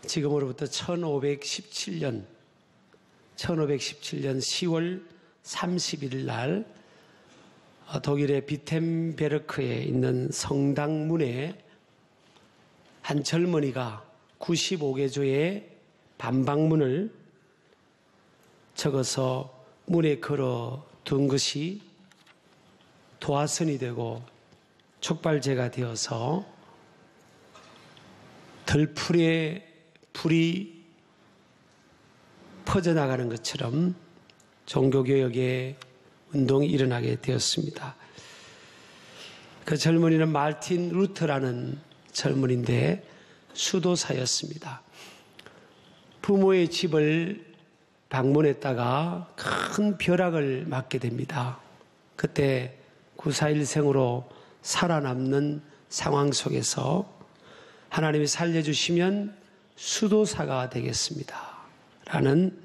지금으로부터 1517년 10월 30일 날 독일의 비텐베르크에 있는 성당문에 한 젊은이가 95개조의 반박문을 적어서 문에 걸어 둔 것이 도화선이 되고 촉발제가 되어서 들풀에 불이 퍼져나가는 것처럼 종교개혁의 운동이 일어나게 되었습니다. 그 젊은이는 마르틴 루터라는 젊은이인데 수도사였습니다. 부모의 집을 방문했다가 큰 벼락을 맞게 됩니다. 그때 941생으로 살아남는 상황 속에서 하나님이 살려주시면 수도사가 되겠습니다 라는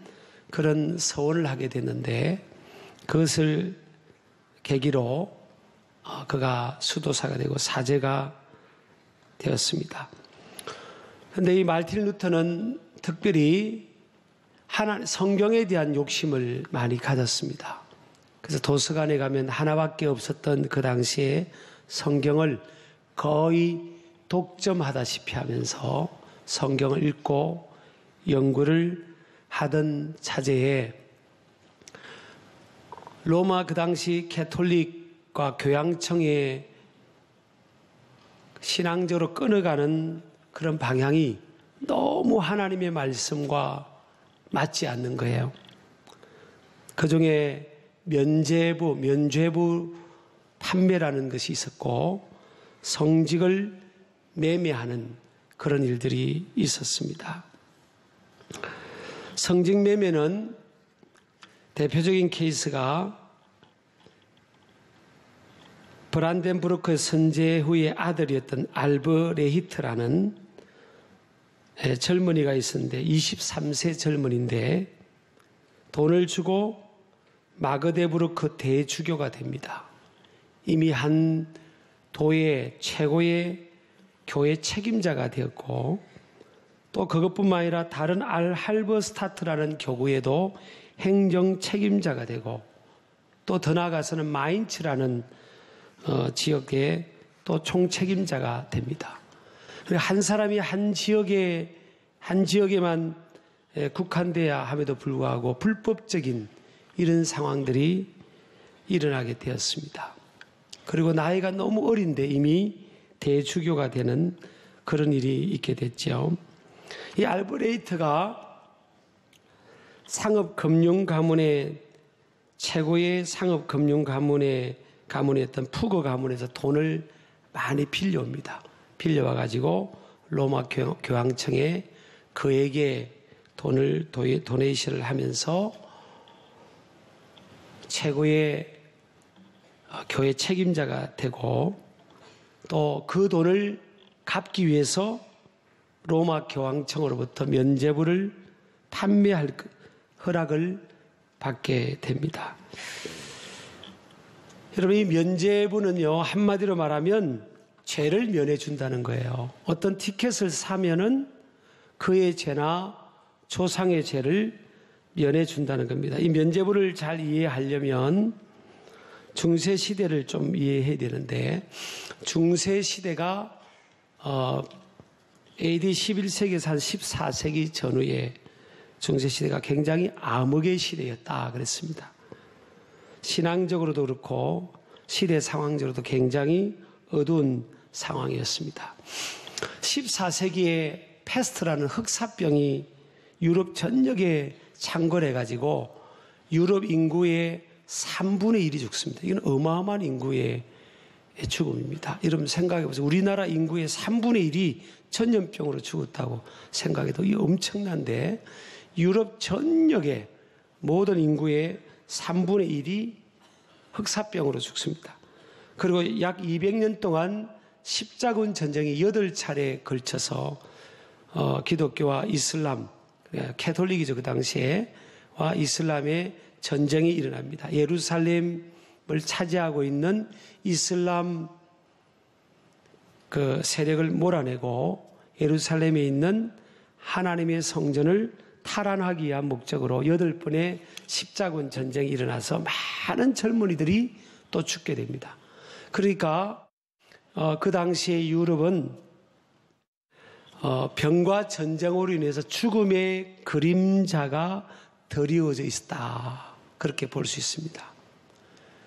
그런 서원을 하게 됐는데, 그것을 계기로 그가 수도사가 되고 사제가 되었습니다. 그런데 이 마르틴 루터는 특별히 성경에 대한 욕심을 많이 가졌습니다. 그래서 도서관에 가면 하나밖에 없었던 그 당시에 성경을 거의 독점하다시피 하면서 성경을 읽고 연구를 하던 차제에 로마 그 당시 캐톨릭과 교양청에 신앙적으로 끊어가는 그런 방향이 너무 하나님의 말씀과 맞지 않는 거예요. 그 중에 면죄부 판매라는 것이 있었고 성직을 매매하는 그런 일들이 있었습니다. 성직 매매는 대표적인 케이스가 브란덴부르크 선제후의 아들이었던 알브레히트라는 젊은이가 있었는데 23세 젊은이인데 돈을 주고 마그데부르크 대주교가 됩니다. 이미 한 도의 최고의 교회 책임자가 되었고 또 그것뿐만 아니라 다른 알할버스타트라는 교구에도 행정 책임자가 되고 또 더 나아가서는 마인츠라는 지역의 또 총책임자가 됩니다. 한 사람이 한 지역에만 국한돼야 함에도 불구하고 불법적인 이런 상황들이 일어나게 되었습니다. 그리고 나이가 너무 어린데 이미 대주교가 되는 그런 일이 있게 됐죠. 이 알브레히트가 상업금융가문의 최고의 가문이었던 푸거 가문에서 돈을 많이 빌려옵니다. 빌려와가지고 로마 교황청에 그에게 돈을 도네이션을 하면서 최고의 교회 책임자가 되고 또 그 돈을 갚기 위해서 로마 교황청으로부터 면죄부를 판매할 허락을 받게 됩니다. 여러분, 이 면죄부는요, 한마디로 말하면 죄를 면해준다는 거예요. 어떤 티켓을 사면은 그의 죄나 조상의 죄를 면해준다는 겁니다. 이 면죄부를 잘 이해하려면 중세시대를 좀 이해해야 되는데, 중세시대가 AD 11세기에서 한 14세기 전후에 중세시대가 굉장히 암흑의 시대였다 그랬습니다. 신앙적으로도 그렇고 시대 상황적으로도 굉장히 어두운 상황이었습니다. 14세기에 패스트라는 흑사병이 유럽 전역에 창궐해가지고 유럽 인구의 3분의 1이 죽습니다. 이건 어마어마한 인구의 죽음입니다. 여러분 생각해보세요. 우리나라 인구의 3분의 1이 전염병으로 죽었다고 생각해도 이 엄청난데 유럽 전역의 모든 인구의 3분의 1이 흑사병으로 죽습니다. 그리고 약 200년 동안 십자군 전쟁이 8차례에 걸쳐서 기독교와 이슬람, 캐톨릭이죠 그 당시에, 와 이슬람의 전쟁이 일어납니다. 예루살렘을 차지하고 있는 이슬람 그 세력을 몰아내고 예루살렘에 있는 하나님의 성전을 탈환하기 위한 목적으로 8번의 십자군 전쟁이 일어나서 많은 젊은이들이 또 죽게 됩니다. 그러니까 그 당시에 유럽은 병과 전쟁으로 인해서 죽음의 그림자가 드리워져 있었다. 그렇게 볼 수 있습니다.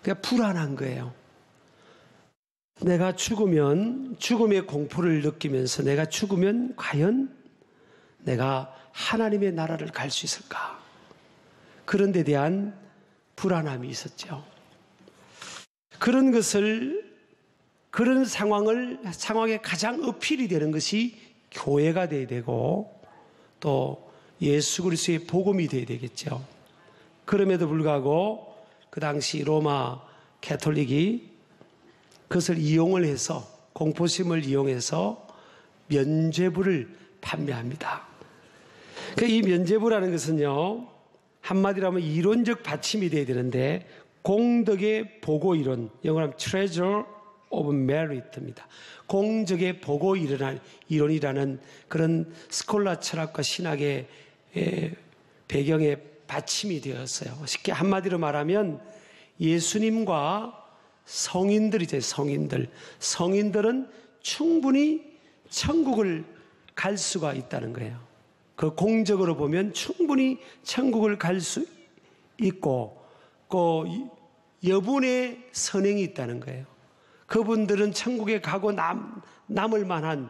그러니까 불안한 거예요. 내가 죽으면 죽음의 공포를 느끼면서 내가 죽으면 과연 내가 하나님의 나라를 갈 수 있을까? 그런 데 대한 불안함이 있었죠. 그런 상황에 가장 어필이 되는 것이 교회가 돼야 되고 또 예수 그리스도의 복음이 돼야 되겠죠. 그럼에도 불구하고 그 당시 로마 캐톨릭이 그것을 이용을 해서 공포심을 이용해서 면죄부를 판매합니다. 그러니까 이 면죄부라는 것은요, 한마디로 하면 이론적 받침이 돼야 되는데 공덕의 보고 이론, 영어로 하면 treasure of merit입니다. 공적의 보고 이론이라는 그런 스콜라 철학과 신학의 배경에 받침이 되었어요. 쉽게 한마디로 말하면 예수님과 성인들이죠. 성인들은 충분히 천국을 갈 수가 있다는 거예요. 그 공적으로 보면 충분히 천국을 갈 수 있고 그 여분의 선행이 있다는 거예요. 그분들은 천국에 가고 남을 만한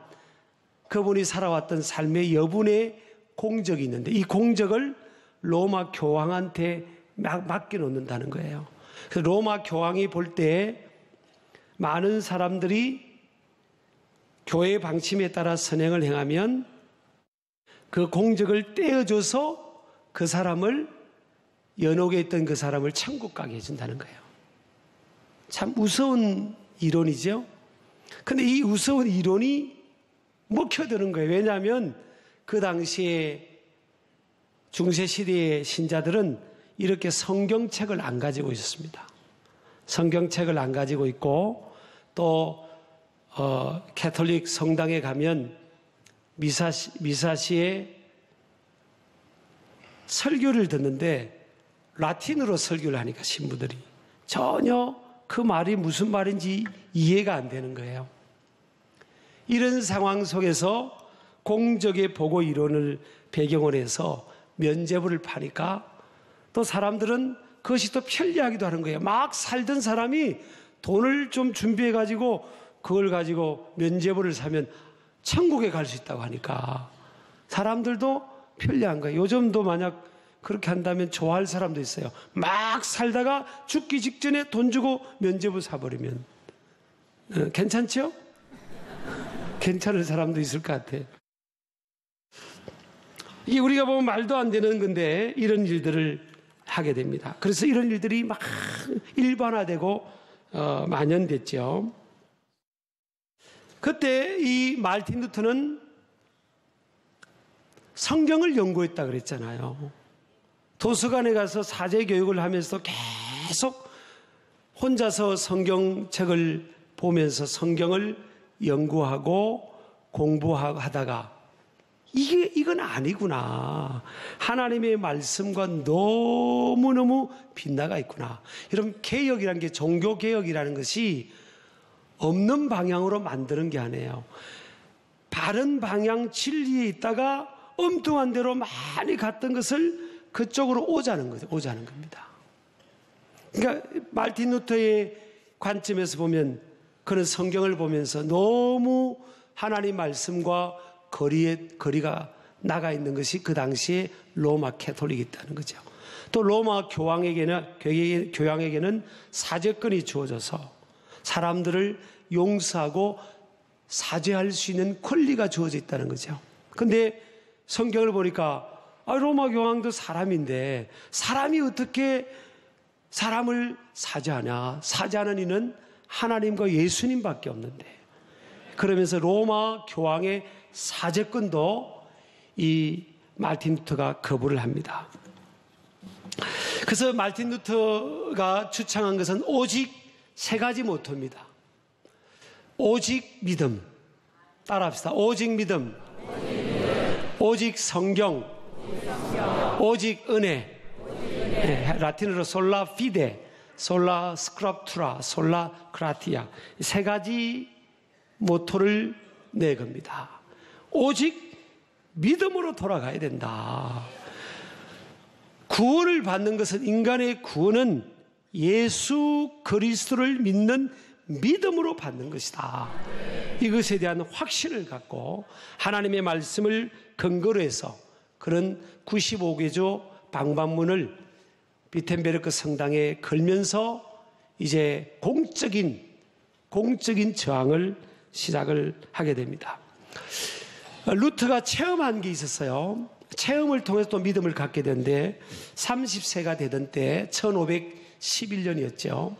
그분이 살아왔던 삶의 여분의 공적이 있는데 이 공적을 로마 교황한테 맡겨놓는다는 거예요. 그래서 로마 교황이 볼 때 많은 사람들이 교회의 방침에 따라 선행을 행하면 그 공적을 떼어줘서 그 사람을 연옥에 있던 그 사람을 천국 가게 해준다는 거예요. 참 무서운 이론이죠. 근데 이 무서운 이론이 먹혀드는 거예요. 왜냐하면 그 당시에 중세시대의 신자들은 이렇게 성경책을 안 가지고 있었습니다. 성경책을 안 가지고 있고 또 캐톨릭 성당에 가면 미사시에 설교를 듣는데 라틴어로 설교를 하니까 신부들이 전혀 그 말이 무슨 말인지 이해가 안 되는 거예요. 이런 상황 속에서 공적의 보고 이론을 배경으로 해서 면죄부를 파니까 또 사람들은 그것이 또 편리하기도 하는 거예요. 막 살던 사람이 돈을 좀 준비해가지고 그걸 가지고 면죄부를 사면 천국에 갈 수 있다고 하니까 사람들도 편리한 거예요. 요즘도 만약 그렇게 한다면 좋아할 사람도 있어요. 막 살다가 죽기 직전에 돈 주고 면죄부 사버리면 괜찮죠? 괜찮을 사람도 있을 것 같아요. 이게 우리가 보면 말도 안 되는 건데 이런 일들을 하게 됩니다. 그래서 이런 일들이 막 일반화되고 만연됐죠. 그때 이 마르틴 루터는 성경을 연구했다 그랬잖아요. 도서관에 가서 사제 교육을 하면서 계속 혼자서 성경책을 보면서 성경을 연구하고 공부하다가 이건 아니구나. 하나님의 말씀과 너무너무 빗나가 있구나. 여러분, 개혁이라는 게 종교개혁이라는 것이 없는 방향으로 만드는 게 아니에요. 바른 방향 진리에 있다가 엉뚱한 대로 많이 갔던 것을 그쪽으로 오자는 겁니다. 그러니까 마르틴 루터의 관점에서 보면 그는 성경을 보면서 너무 하나님 말씀과 거리가 나가 있는 것이 그 당시에 로마 캐톨릭이었다는 거죠. 또 로마 교황에게는 사제권이 주어져서 사람들을 용서하고 사죄할 수 있는 권리가 주어져 있다는 거죠. 그런데 성경을 보니까 로마 교황도 사람인데 사람이 어떻게 사람을 사죄하냐. 사죄하는 이는 하나님과 예수님밖에 없는데. 그러면서 로마 교황의 사제권도 이 마르틴 루터가 거부를 합니다. 그래서 마르틴 루터가 주창한 것은 오직 3가지 모토입니다. 오직 믿음. 따라합시다. 오직 믿음. 오직 성경, 오직 은혜. 네, 라틴어로 솔라 피데, 솔라 스크립투라, 솔라 크라티아, 세 가지 모토를 내겁니다. 오직 믿음으로 돌아가야 된다. 구원을 받는 것은, 인간의 구원은 예수 그리스도를 믿는 믿음으로 받는 것이다. 이것에 대한 확신을 갖고 하나님의 말씀을 근거로 해서 그런 95개조 방반문을 비텐베르크 성당에 걸면서 이제 공적인 저항을 시작을 하게 됩니다. 루터가 체험한 게 있었어요. 체험을 통해서 또 믿음을 갖게 되는데 30세가 되던 때 1511년이었죠.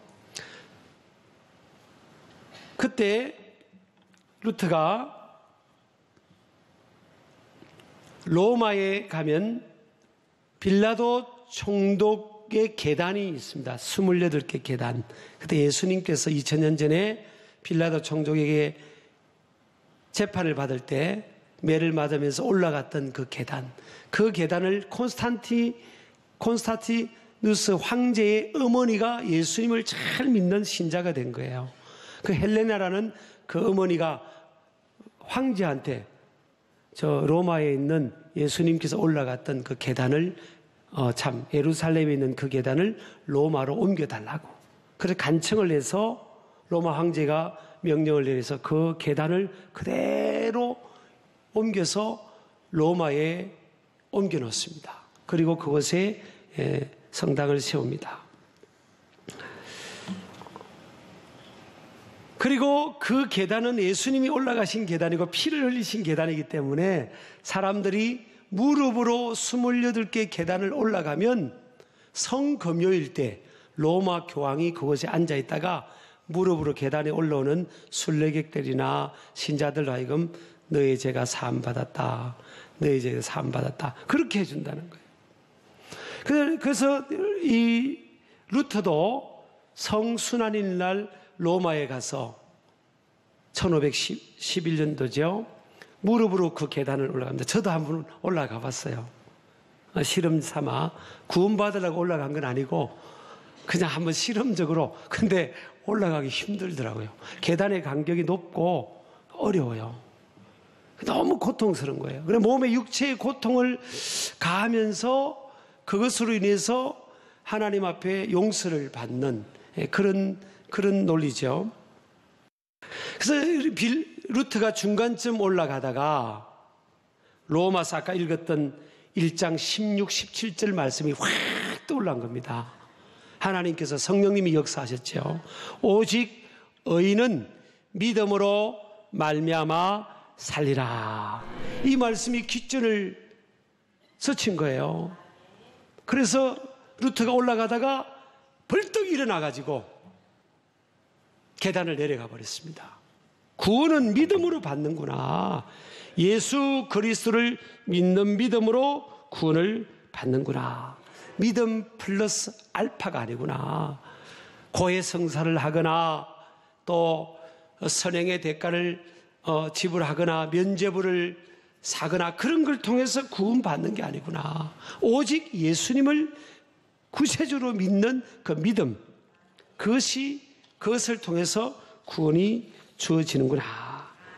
그때 루터가 로마에 가면 빌라도 총독의 계단이 있습니다. 28개 계단. 그때 예수님께서 2000년 전에 빌라도 총독에게 재판을 받을 때 매를 맞으면서 올라갔던 그 계단을 콘스탄티누스 황제의 어머니가 예수님을 잘 믿는 신자가 된 거예요. 그 헬레나라는 그 어머니가 황제한테 저 로마에 있는 예수님께서 올라갔던 그 계단을 예루살렘에 있는 그 계단을 로마로 옮겨달라고. 그래서 간청을 해서 로마 황제가 명령을 내려서 그 계단을 그대로 옮겨서 로마에 옮겨 놓습니다. 그리고 그곳에 성당을 세웁니다. 그리고 그 계단은 예수님이 올라가신 계단이고 피를 흘리신 계단이기 때문에 사람들이 무릎으로 28개 계단을 올라가면 성금요일 때 로마 교황이 그곳에 앉아 있다가 무릎으로 계단에 올라오는 순례객들이나 신자들로 하여금 너의 죄가 사함받았다. 너의 죄가 사함받았다. 그렇게 해준다는 거예요. 그래서 이 루터도 성순환일 날 로마에 가서 1511년도죠. 무릎으로 그 계단을 올라갑니다. 저도 한번 올라가 봤어요. 실험 삼아 구원받으려고 올라간 건 아니고 그냥 한번 실험적으로. 근데 올라가기 힘들더라고요. 계단의 간격이 높고 어려워요. 너무 고통스러운 거예요. 그래 몸의 육체의 고통을 가하면서 그것으로 인해서 하나님 앞에 용서를 받는 그런 논리죠. 그래서 루터가 중간쯤 올라가다가 로마서 아까 읽었던 1장 16, 17절 말씀이 확 떠올란 겁니다. 하나님께서 성령님이 역사하셨죠. 오직 의인은 믿음으로 말미암아 살리라. 이 말씀이 깃전을 서친 거예요. 그래서 루터가 올라가다가 벌떡 일어나가지고 계단을 내려가 버렸습니다. 구원은 믿음으로 받는구나. 예수 그리스도를 믿는 믿음으로 구원을 받는구나. 믿음 플러스 알파가 아니구나. 고해성사를 하거나 또 선행의 대가를 지불하거나 면죄부를 사거나 그런 걸 통해서 구원받는 게 아니구나. 오직 예수님을 구세주로 믿는 그 믿음, 그것을 통해서 구원이 주어지는구나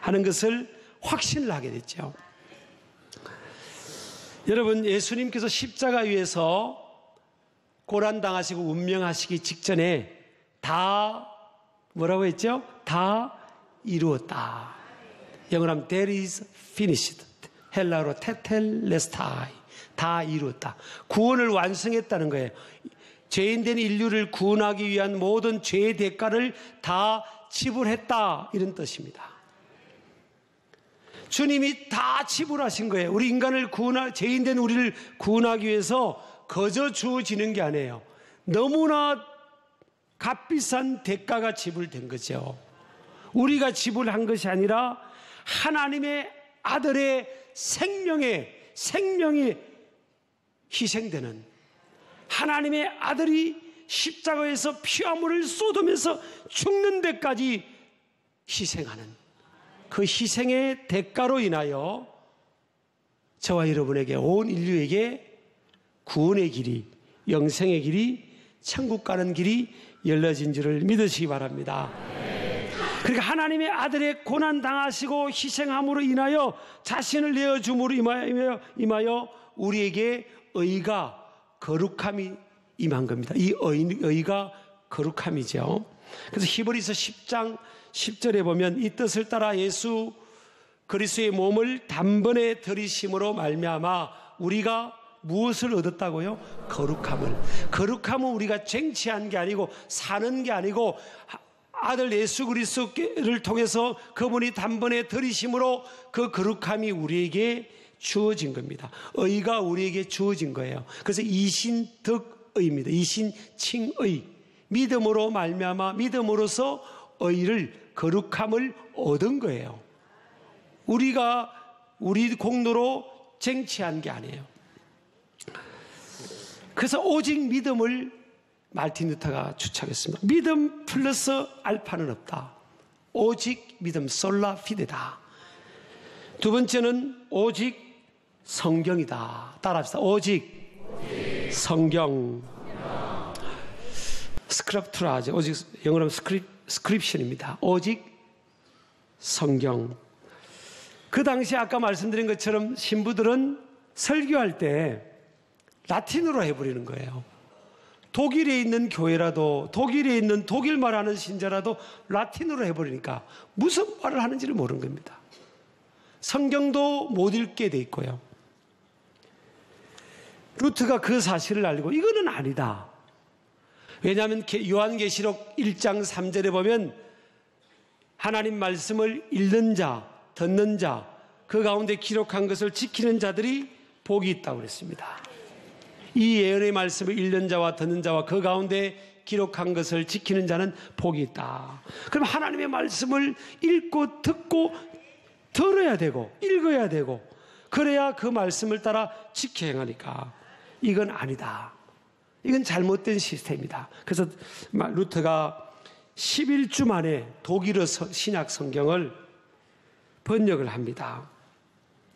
하는 것을 확신을 하게 됐죠. 여러분, 예수님께서 십자가 위에서 고난당하시고 운명하시기 직전에 다 뭐라고 했죠? 다 이루었다. 영어로 하면 that is finished. 헬라어로 테텔레스타이. 다 이루었다. 구원을 완성했다는 거예요. 죄인된 인류를 구원하기 위한 모든 죄의 대가를 다 지불했다. 이런 뜻입니다. 주님이 다 지불하신 거예요. 우리 인간을 죄인된 우리를 구원하기 위해서 거저 주어지는 게 아니에요. 너무나 값비싼 대가가 지불된 거죠. 우리가 지불한 것이 아니라 하나님의 아들의 생명이 희생되는, 하나님의 아들이 십자가에서 피와 물을 쏟으면서 죽는 데까지 희생하는 그 희생의 대가로 인하여 저와 여러분에게, 온 인류에게 구원의 길이, 영생의 길이, 천국 가는 길이 열려진 줄을 믿으시기 바랍니다. 그러니까 하나님의 아들의 고난 당하시고 희생함으로 인하여 자신을 내어줌으로 임하여 우리에게 의가, 거룩함이 임한 겁니다. 이 의가 거룩함이죠. 그래서 히브리서 10장 10절에 보면 이 뜻을 따라 예수 그리스도의 몸을 단번에 들이심으로 말미암아 우리가 무엇을 얻었다고요? 거룩함을. 거룩함은 우리가 쟁취한 게 아니고 사는 게 아니고 아들 예수 그리스도를 통해서 그분이 단번에 들이심으로 그 거룩함이 우리에게 주어진 겁니다. 의가 우리에게 주어진 거예요. 그래서 이신덕의입니다. 이신칭의. 믿음으로 말미암아 믿음으로써 의를, 거룩함을 얻은 거예요. 우리가 우리 공로로 쟁취한 게 아니에요. 그래서 오직 믿음을 말틴 루터가 주창했습니다. 믿음 플러스 알파는 없다. 오직 믿음, 솔라 피데다. 두 번째는 오직 성경이다. 따라합시다. 오직 성경. 스크립트라 하죠. 오직 영어로 스크립션입니다. 오직 성경. 그 당시 아까 말씀드린 것처럼 신부들은 설교할 때 라틴어로 해버리는 거예요. 독일에 있는 교회라도, 독일에 있는 독일 말하는 신자라도 라틴어로 해버리니까 무슨 말을 하는지를 모르는 겁니다. 성경도 못 읽게 돼 있고요. 루트가 그 사실을 알고 이거는 아니다. 왜냐하면 요한계시록 1장 3절에 보면 하나님 말씀을 읽는 자, 듣는 자, 그 가운데 기록한 것을 지키는 자들이 복이 있다고 그랬습니다. 이 예언의 말씀을 읽는 자와 듣는 자와 그 가운데 기록한 것을 지키는 자는 복이 있다. 그럼 하나님의 말씀을 읽고 듣고 들어야 되고 읽어야 되고 그래야 그 말씀을 따라 지켜 행하니까 이건 아니다. 이건 잘못된 시스템이다. 그래서 루터가 11주 만에 독일어 신약 성경을 번역을 합니다.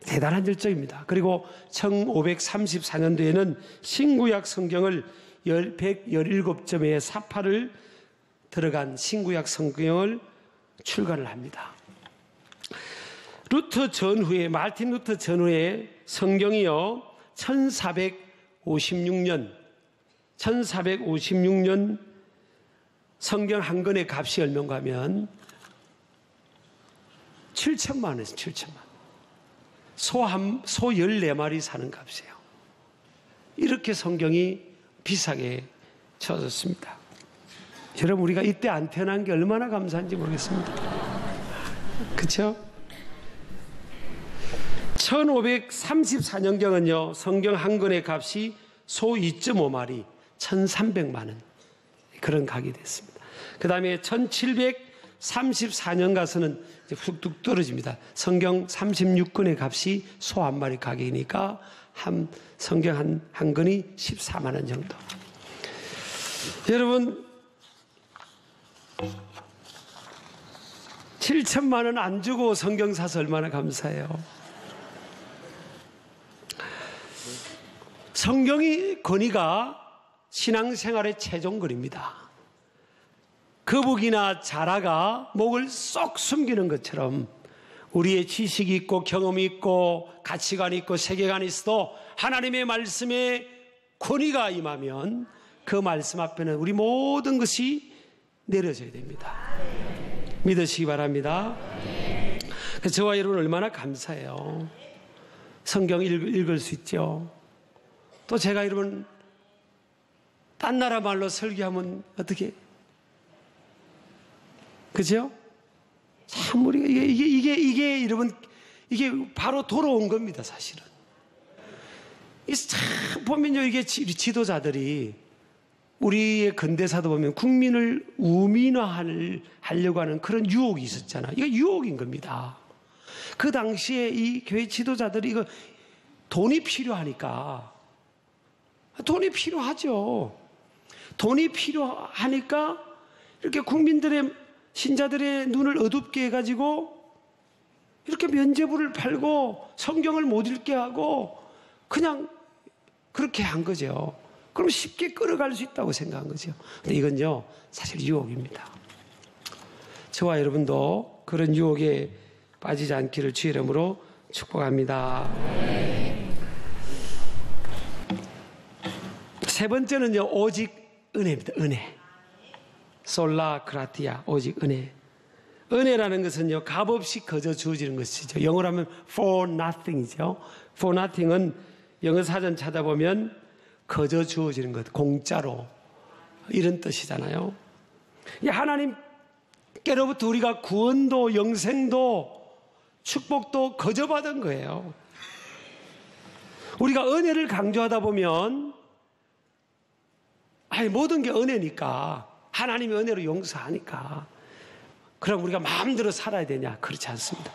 대단한 열정입니다. 그리고 1534년도에는 신구약 성경을 117점의 사파를 들어간 신구약 성경을 출간을 합니다. 루터 전후에, 마르틴 루터 전후에 성경이요 1456년 성경 한 권의 값이 얼마인가 하면 7천만 원에서 7천만 원. 소 14마리 사는 값이에요. 이렇게 성경이 비싸게 쳐졌습니다. 여러분, 우리가 이때 안 태어난 게 얼마나 감사한지 모르겠습니다. 그렇죠? 1534년경은요, 성경 한 권의 값이 소 2.5마리, 1,300만 원. 그런 가격이 됐습니다. 그 다음에 1734년 가서는 이제 훅뚝 떨어집니다. 성경 36권의 값이 소 한 마리 가격이니까 성경 한 권이 14만 원 정도. 여러분, 7천만 원 안 주고 성경 사서 얼마나 감사해요. 성경의 권위가 신앙생활의 최종권입니다. 거북이나 자라가 목을 쏙 숨기는 것처럼 우리의 지식이 있고 경험이 있고 가치관이 있고 세계관이 있어도 하나님의 말씀에 권위가 임하면 그 말씀 앞에는 우리 모든 것이 내려져야 됩니다. 믿으시기 바랍니다. 그래서 저와 여러분 얼마나 감사해요. 성경 읽을 수 있죠. 또 제가 여러분 딴 나라 말로 설교하면 어떻게? 그죠? 참 우리가 이게 여러분 이게 바로 돌아온 겁니다, 사실은. 참 보면요, 이게 지도자들이 우리의 근대사도 보면 국민을 우민화하려고 하는 그런 유혹이 있었잖아요. 이거 유혹인 겁니다. 그 당시에 이 교회 지도자들이 이거 돈이 필요하니까 돈이 필요하죠. 돈이 필요하니까 이렇게 국민들의 신자들의 눈을 어둡게 해가지고 이렇게 면죄부를 팔고 성경을 못 읽게 하고 그냥 그렇게 한 거죠. 그럼 쉽게 끌어갈 수 있다고 생각한 거죠. 근데 이건요, 사실 유혹입니다. 저와 여러분도 그런 유혹에 빠지지 않기를 주의 이름으로 축복합니다. 세 번째는요, 오직 은혜입니다. 은혜. 솔라 그라티아, 오직 은혜. 은혜라는 것은요, 값없이 거저 주어지는 것이죠. 영어로 하면 for nothing이죠. for nothing은 영어 사전 찾아보면 거저 주어지는 것, 공짜로, 이런 뜻이잖아요. 하나님께로부터 우리가 구원도 영생도 축복도 거저 받은 거예요. 우리가 은혜를 강조하다 보면 모든 게 은혜니까, 하나님의 은혜로 용서하니까 그럼 우리가 마음대로 살아야 되냐? 그렇지 않습니다.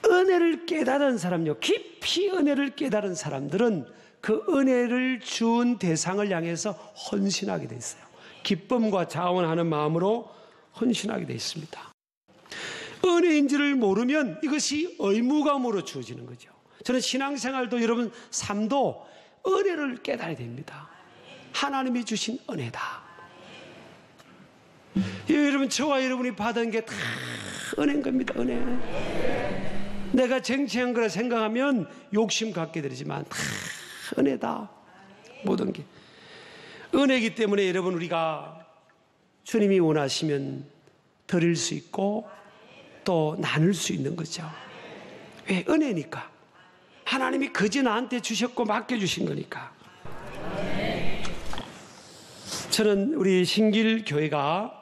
은혜를 깨달은 사람요, 깊이 은혜를 깨달은 사람들은 그 은혜를 준 대상을 향해서 헌신하게 돼 있어요. 기쁨과 자원하는 마음으로 헌신하게 돼 있습니다. 은혜인지를 모르면 이것이 의무감으로 주어지는 거죠. 저는 신앙생활도 여러분 삶도 은혜를 깨달아야 됩니다. 하나님이 주신 은혜다. 여러분, 저와 여러분이 받은 게 다 은혜인 겁니다. 은혜. 내가 쟁취한 거라 생각하면 욕심 갖게 되지만 다 은혜다. 모든 게 은혜이기 때문에 여러분, 우리가 주님이 원하시면 드릴 수 있고 또 나눌 수 있는 거죠. 왜? 은혜니까. 하나님이 그저 나한테 주셨고 맡겨주신 거니까. 저는 우리 신길 교회가,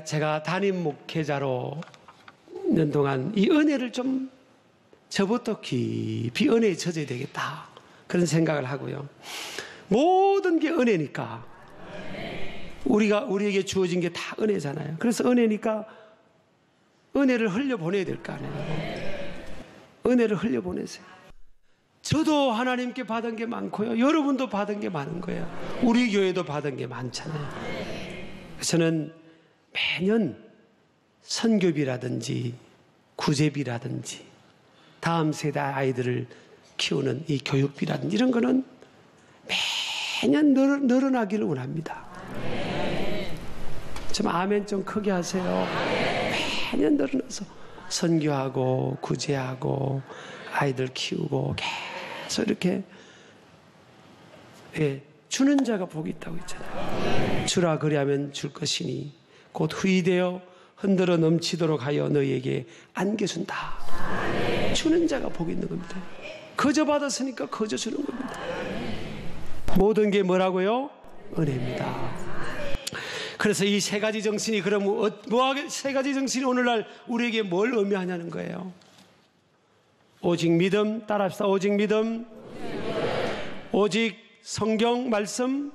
제가 담임 목회자로 있는 동안 이 은혜를 좀 저부터 깊이 은혜에 젖어야 되겠다, 그런 생각을 하고요. 모든 게 은혜니까, 우리에게 주어진 게 다 은혜잖아요. 그래서 은혜니까 은혜를 흘려보내야 될 거 아니에요. 은혜를 흘려보내세요. 저도 하나님께 받은 게 많고요, 여러분도 받은 게 많은 거예요. 우리 교회도 받은 게 많잖아요. 저는 매년 선교비라든지 구제비라든지 다음 세대 아이들을 키우는 이 교육비라든지 이런 거는 매년 늘어나기를 원합니다. 좀 아멘 좀 크게 하세요. 매년 늘어나서 선교하고 구제하고 아이들 키우고 계속 이렇게, 주는 자가 복이 있다고 했잖아요. 주라 그리하면 줄 것이니 곧 후이되어 흔들어 넘치도록 하여 너희에게 안겨준다. 주는 자가 복이 있는 겁니다. 거저 받았으니까 거저 주는 겁니다. 모든 게 뭐라고요? 은혜입니다. 그래서 이 세 가지 정신이, 그럼 세 가지 정신이 오늘날 우리에게 뭘 의미하냐는 거예요. 오직 믿음, 따라합시다. 오직 믿음, 오직 성경 말씀,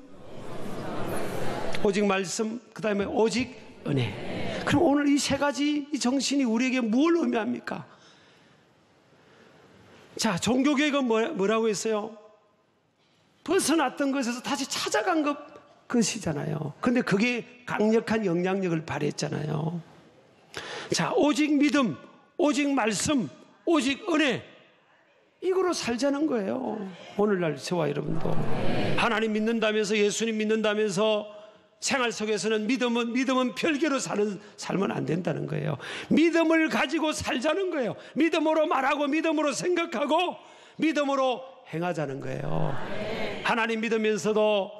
오직 말씀, 그 다음에 오직 은혜. 그럼 오늘 이 세 가지 이 정신이 우리에게 뭘 의미합니까? 자, 종교개혁은 뭐라고 했어요? 벗어났던 것에서 다시 찾아간 것이잖아요. 근데 그게 강력한 영향력을 발휘했잖아요. 자, 오직 믿음, 오직 말씀, 오직 은혜, 이거로 살자는 거예요. 오늘날 저와 여러분도 하나님 믿는다면서, 예수님 믿는다면서 생활 속에서는 믿음은 별개로 사는 삶은 안 된다는 거예요. 믿음을 가지고 살자는 거예요. 믿음으로 말하고 믿음으로 생각하고 믿음으로 행하자는 거예요. 하나님 믿으면서도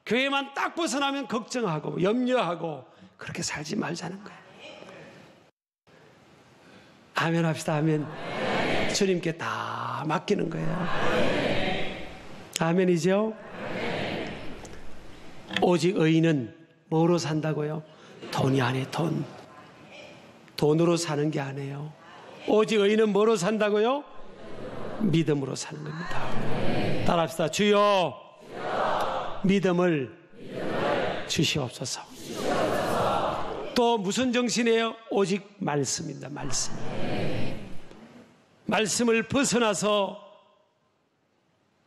교회만 딱 벗어나면 걱정하고 염려하고 그렇게 살지 말자는 거예요. 아멘 합시다. 아멘. 주님께 다 맡기는 거예요. 아멘이죠? 오직 의인은 뭐로 산다고요? 돈이 아니에요. 돈으로 사는 게 아니에요. 오직 의인은 뭐로 산다고요? 믿음으로 사는 겁니다. 따라합시다. 주여, 믿음을 주시옵소서. 또 무슨 정신이에요? 오직 말씀입니다. 말씀을 벗어나서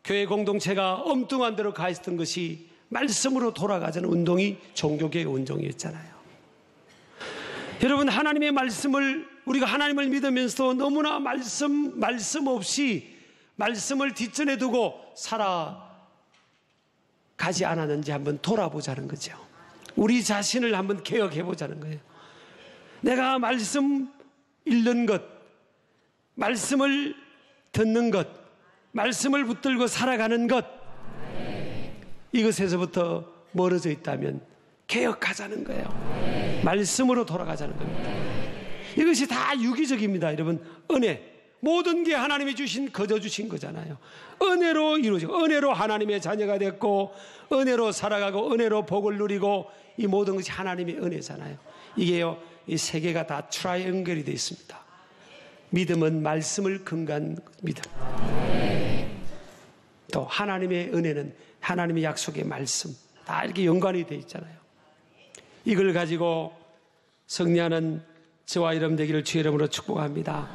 교회 공동체가 엉뚱한 데로 가 있었던 것이 말씀으로 돌아가자는 운동이 종교개혁 운동이었잖아요. 여러분, 하나님의 말씀을, 우리가 하나님을 믿으면서도 너무나 말씀 없이 말씀을 뒷전에 두고 살아가지 않았는지 한번 돌아보자는 거죠. 우리 자신을 한번 개혁해 보자는 거예요. 내가 말씀 읽는 것, 말씀을 듣는 것, 말씀을 붙들고 살아가는 것, 이것에서부터 멀어져 있다면 개혁하자는 거예요. 말씀으로 돌아가자는 겁니다. 이것이 다 유기적입니다. 여러분, 은혜. 모든 게 하나님이 거저 주신 거잖아요. 은혜로 이루어지고, 은혜로 하나님의 자녀가 됐고, 은혜로 살아가고, 은혜로 복을 누리고, 이 모든 것이 하나님의 은혜잖아요. 이게요, 이 세 개가 다 트라이앵글이 되어 있습니다. 믿음은 말씀을 근거한 믿음. 또 하나님의 은혜는 하나님의 약속의 말씀. 다 이렇게 연관이 되어 있잖아요. 이걸 가지고 승리하는 저와 여러분 되기를 주의 이름으로 축복합니다.